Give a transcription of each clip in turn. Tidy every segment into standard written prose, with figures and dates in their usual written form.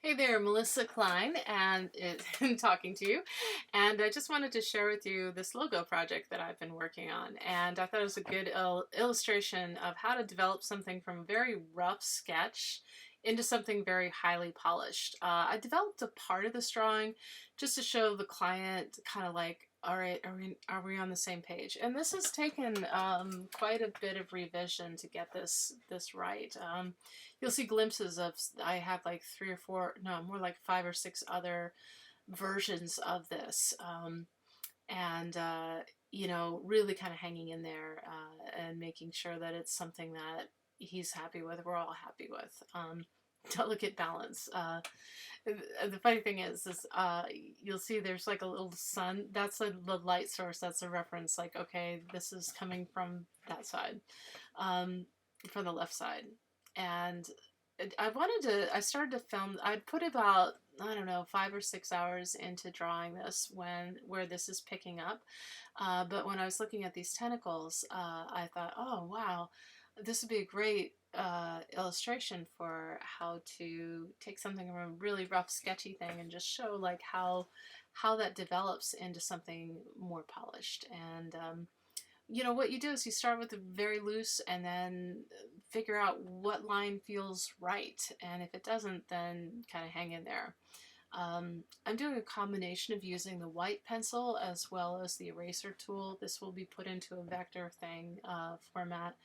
Hey there, Melissa Klein, and talking to you. And I just wanted to share with you this logo project that I've been working on. And I thought it was a good illustration of how to develop something from a very rough sketch into something very highly polished. I developed a part of this drawing just to show the client kind of like, all right, are we on the same page? And this has taken quite a bit of revision to get this right. You'll see glimpses of, I have like three or four, no, more like five or six other versions of this. And, really kind of hanging in there and making sure that it's something that he's happy with, we're all happy with. Delicate balance. The funny thing is you'll see there's like a little sun. That's the light source. That's a reference. Like, okay, this is coming from that side, from the left side, and I started to film. I'd put about, I don't know, 5 or 6 hours into drawing this where this is picking up. But when I was looking at these tentacles, I thought, oh wow, this would be a great illustration for how to take something from a really rough, sketchy thing and just show like how that develops into something more polished. And what you do is you start with the very loose and then figure out what line feels right. And if it doesn't, then kind of hang in there. I'm doing a combination of using the white pencil as well as the eraser tool. This will be put into a vector thing format.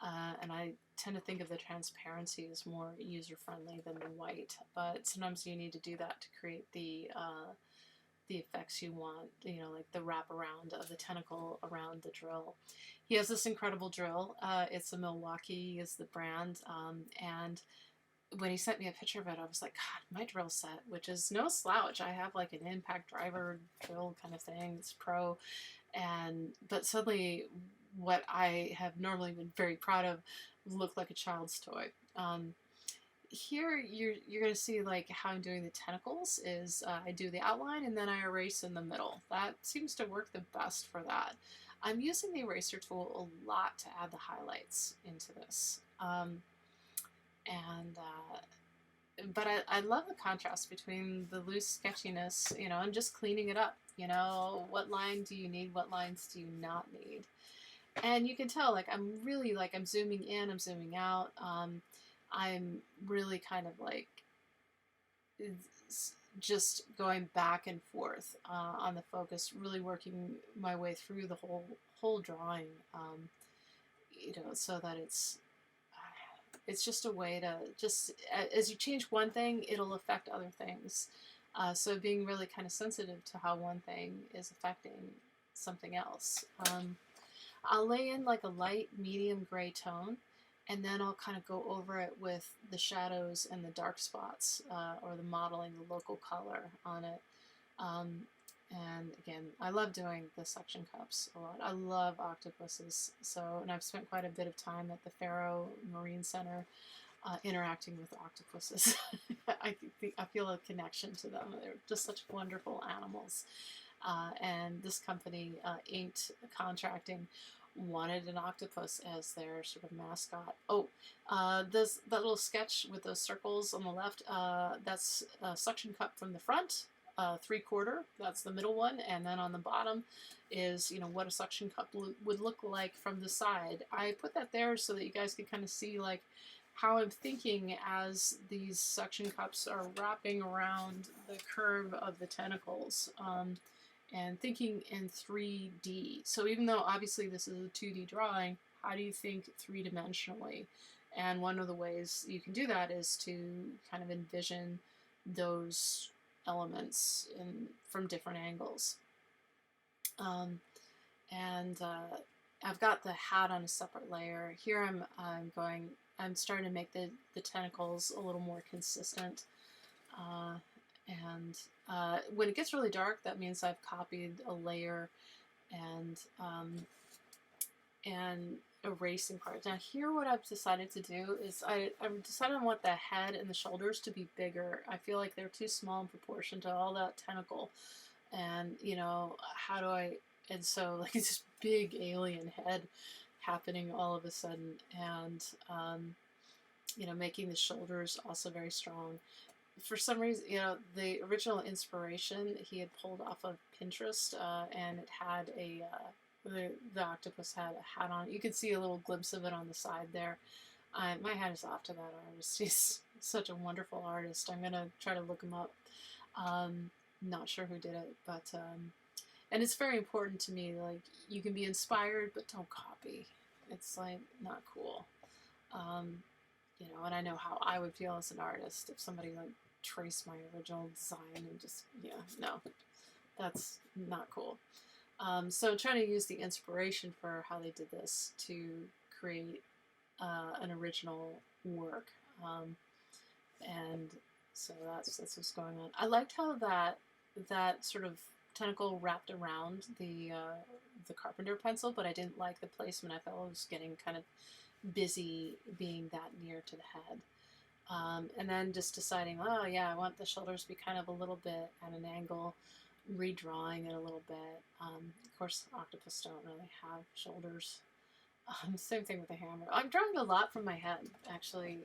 And I tend to think of the transparency as more user-friendly than the white. But sometimes you need to do that to create the effects you want, like the wraparound of the tentacle around the drill. He has this incredible drill. It's a Milwaukee is the brand. And when he sent me a picture of it, I was like, God, my drill set, which is no slouch. I have like an impact driver drill kind of thing. It's pro. But suddenly what I have normally been very proud of looked like a child's toy. Here you're going to see like how I'm doing the tentacles is I do the outline and then I erase in the middle. That seems to work the best for that. I'm using the eraser tool a lot to add the highlights into this. And but I love the contrast between the loose sketchiness, and just cleaning it up. What line do you need? What lines do you not need? And you can tell, like, I'm zooming in, I'm zooming out. I'm really kind of like just going back and forth on the focus, really working my way through the whole drawing, so that it's just a way to just, as you change one thing, it'll affect other things. So being really kind of sensitive to how one thing is affecting something else. I'll lay in like a light medium gray tone, and then I'll kind of go over it with the shadows and the dark spots, or the modeling, the local color on it. And again, I love doing the suction cups a lot. I love octopuses, and I've spent quite a bit of time at the Faro Marine Center interacting with octopuses. I feel a connection to them. They're just such wonderful animals. And this company, Inked Contracting, wanted an octopus as their sort of mascot. Oh, that little sketch with those circles on the left, that's a suction cup from the front, 3/4, that's the middle one, and then on the bottom is, what a suction cup would look like from the side. I put that there so that you guys can kind of see like how I'm thinking as these suction cups are wrapping around the curve of the tentacles. And thinking in 3D. So even though obviously this is a 2D drawing, how do you think three-dimensionally? And one of the ways you can do that is to kind of envision those elements from different angles. I've got the hat on a separate layer. Here I'm starting to make the tentacles a little more consistent. When it gets really dark, that means I've copied a layer and erasing parts. Now here what I've decided to do is I've decided I want the head and the shoulders to be bigger. I feel like they're too small in proportion to all that tentacle. And, how do and so like this big alien head happening all of a sudden, and, making the shoulders also very strong. for some reason, the original inspiration he had pulled off of Pinterest, and it had the octopus had a hat on. You could see a little glimpse of it on the side there. My hat is off to that artist. He's such a wonderful artist. I'm gonna try to look him up. Not sure who did it, but and it's very important to me. Like, you can be inspired, but don't copy. It's like not cool. And I know how I would feel as an artist if somebody like traced my original design and just, no, that's not cool. So trying to use the inspiration for how they did this to create an original work. And so that's what's going on. I liked how that sort of tentacle wrapped around the carpenter pencil, but I didn't like the placement. I felt it was getting kind of busy being that near to the head. And then just deciding, oh yeah, I want the shoulders to be kind of a little bit at an angle, redrawing it a little bit. Of course, octopus don't really have shoulders. Same thing with the hammer. I'm drawing a lot from my head, actually.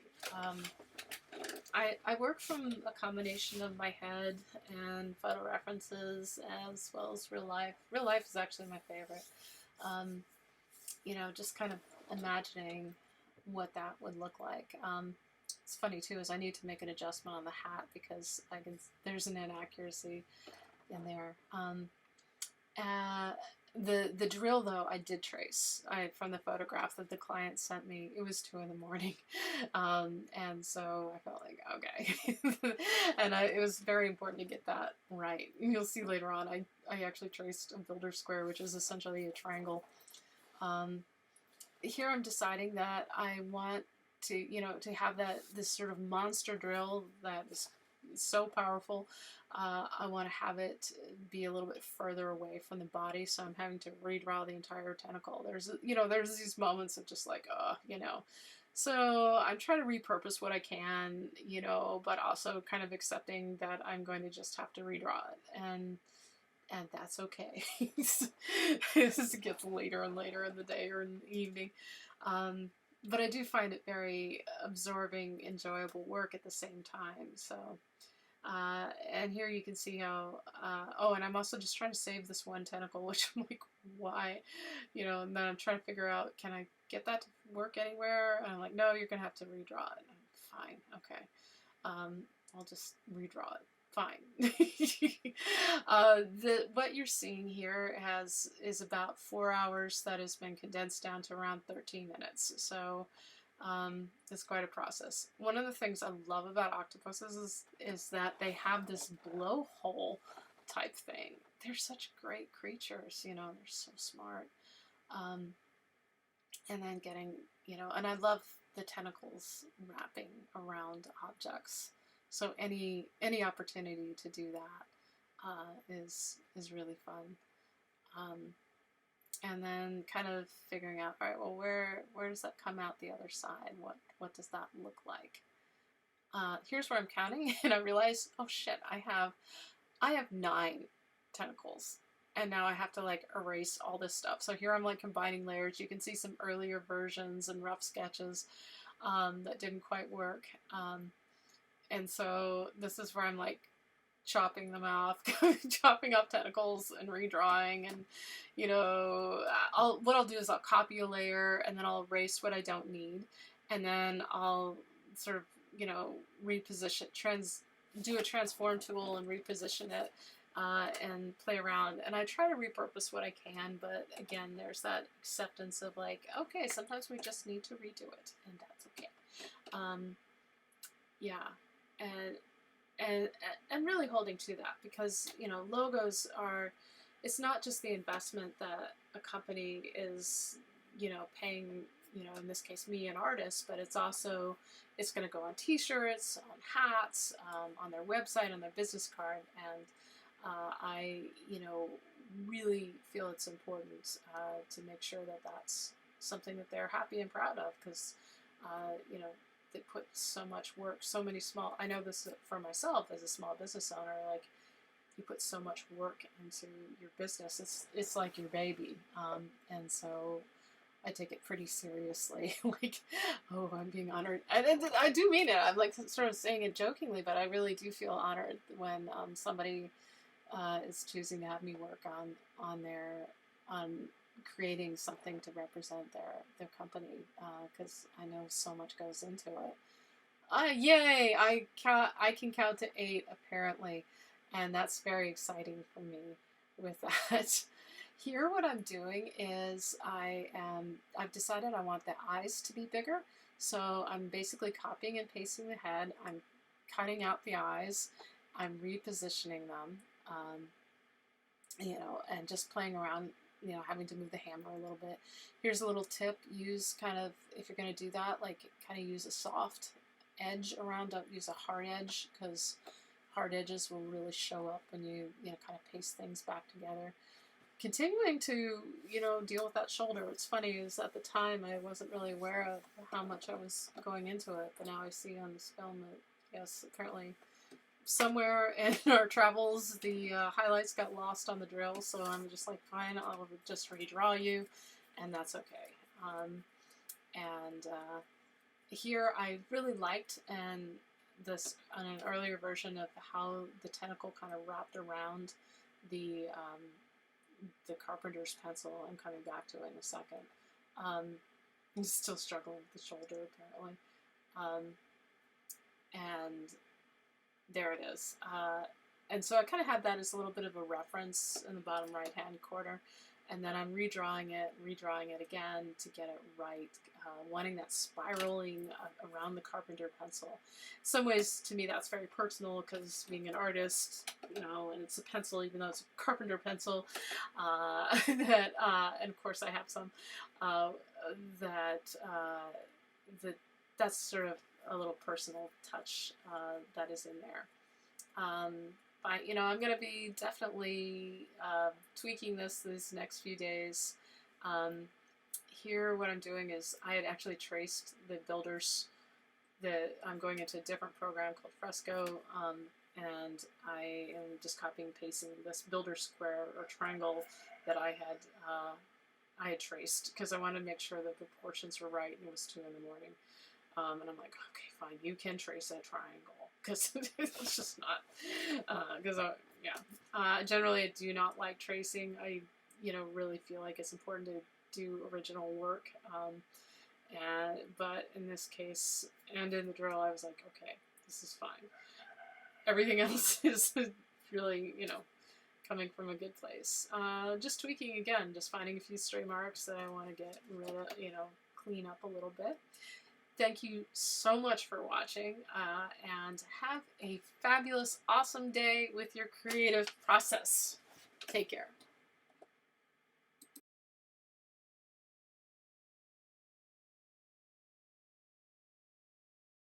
I work from a combination of my head and photo references as well as real life. Real life is actually my favorite. Just kind of imagining what that would look like. It's funny too, is I need to make an adjustment on the hat because there's an inaccuracy in there. The drill though, I did trace. From the photograph that the client sent me, it was 2 a.m, and so I felt like, okay. And it was very important to get that right. You'll see later on, I actually traced a builder square, which is essentially a triangle. Here I'm deciding that I want to have this sort of monster drill that is so powerful. I want to have it be a little bit further away from the body, so I'm having to redraw the entire tentacle. There's these moments of just like, so I'm trying to repurpose what I can, but also kind of accepting that I'm going to just have to redraw it, and that's okay. As it gets later and later in the day or in the evening. But I do find it very absorbing, enjoyable work at the same time. So, and here you can see how, and I'm also just trying to save this one tentacle, which I'm like, why? And then I'm trying to figure out, can I get that to work anywhere? And I'm like, no, you're going to have to redraw it. Fine, okay. I'll just redraw it. Fine. What you're seeing here is about 4 hours that has been condensed down to around 13 minutes. So it's quite a process. One of the things I love about octopuses is that they have this blowhole type thing. They're such great creatures, they're so smart. And then getting, and I love the tentacles wrapping around objects. So any opportunity to do that is really fun. And then kind of figuring out, all right, well, where does that come out the other side? What does that look like? Here's where I'm counting, and I realize, oh shit, I have 9 tentacles, and now I have to like erase all this stuff. So here I'm like combining layers. You can see some earlier versions and rough sketches that didn't quite work. And so this is where I'm like chopping them off, chopping off tentacles and redrawing. And, what I'll do is I'll copy a layer and then I'll erase what I don't need. And then I'll sort of, reposition, do a transform tool and reposition it and play around. And I try to repurpose what I can, but again, there's that acceptance of like, okay, sometimes we just need to redo it, and that's okay. Yeah. And really holding to that, because logos are, it's not just the investment that a company is paying, in this case me, an artist, but it's also, it's going to go on t-shirts, on hats, on their website, on their business card. And I really feel it's important to make sure that that's something that they're happy and proud of, because they put so much work, so many small, I know this for myself as a small business owner, like, you put so much work into your business. It's like your baby. And so I take it pretty seriously. Like, oh, I'm being honored. And I do mean it. I'm like sort of saying it jokingly, but I really do feel honored when somebody is choosing to have me work on their on creating something to represent their company, because I know so much goes into it. Yay! I can count to 8 apparently, and that's very exciting for me with that. Here, what I'm doing is I've decided I want the eyes to be bigger, so I'm basically copying and pasting the head. I'm cutting out the eyes. I'm repositioning them, and just playing around, having to move the hammer a little bit. Here's a little tip: use kind of, if you're going to do that, like kind of use a soft edge around. Don't use a hard edge, because hard edges will really show up when you kind of paste things back together. Continuing to deal with that shoulder. What's funny is at the time I wasn't really aware of how much I was going into it, but now I see on this film that yes, apparently somewhere in our travels the highlights got lost on the drill, so I'm just like, fine, I'll just redraw you, and that's okay. And here I really liked this on an earlier version of how the tentacle kind of wrapped around the carpenter's pencil. I'm coming back to it in a second. I'm still struggling with the shoulder apparently. And there it is. And so I kind of had that as a little bit of a reference in the bottom right hand corner. And then I'm redrawing it again to get it right, wanting that spiraling around the carpenter pencil. In some ways, to me, that's very personal, because being an artist, and it's a pencil, even though it's a carpenter pencil, and of course I have some, that's sort of a little personal touch that is in there. I'm going to be definitely tweaking these next few days. Here, what I'm doing is I had actually traced the builders. I'm going into a different program called Fresco, and I am just copying and pasting this builder square or triangle that I had traced, because I wanted to make sure that the proportions were right, and it was 2 in the morning. And I'm like, okay, fine, you can trace a triangle, because it's just not, because generally I do not like tracing. I, really feel like it's important to do original work, but in this case, and in the drill, I was like, okay, this is fine. Everything else is really, coming from a good place. Just tweaking again, just finding a few stray marks that I want to get rid of, clean up a little bit. Thank you so much for watching, and have a fabulous, awesome day with your creative process. Take care.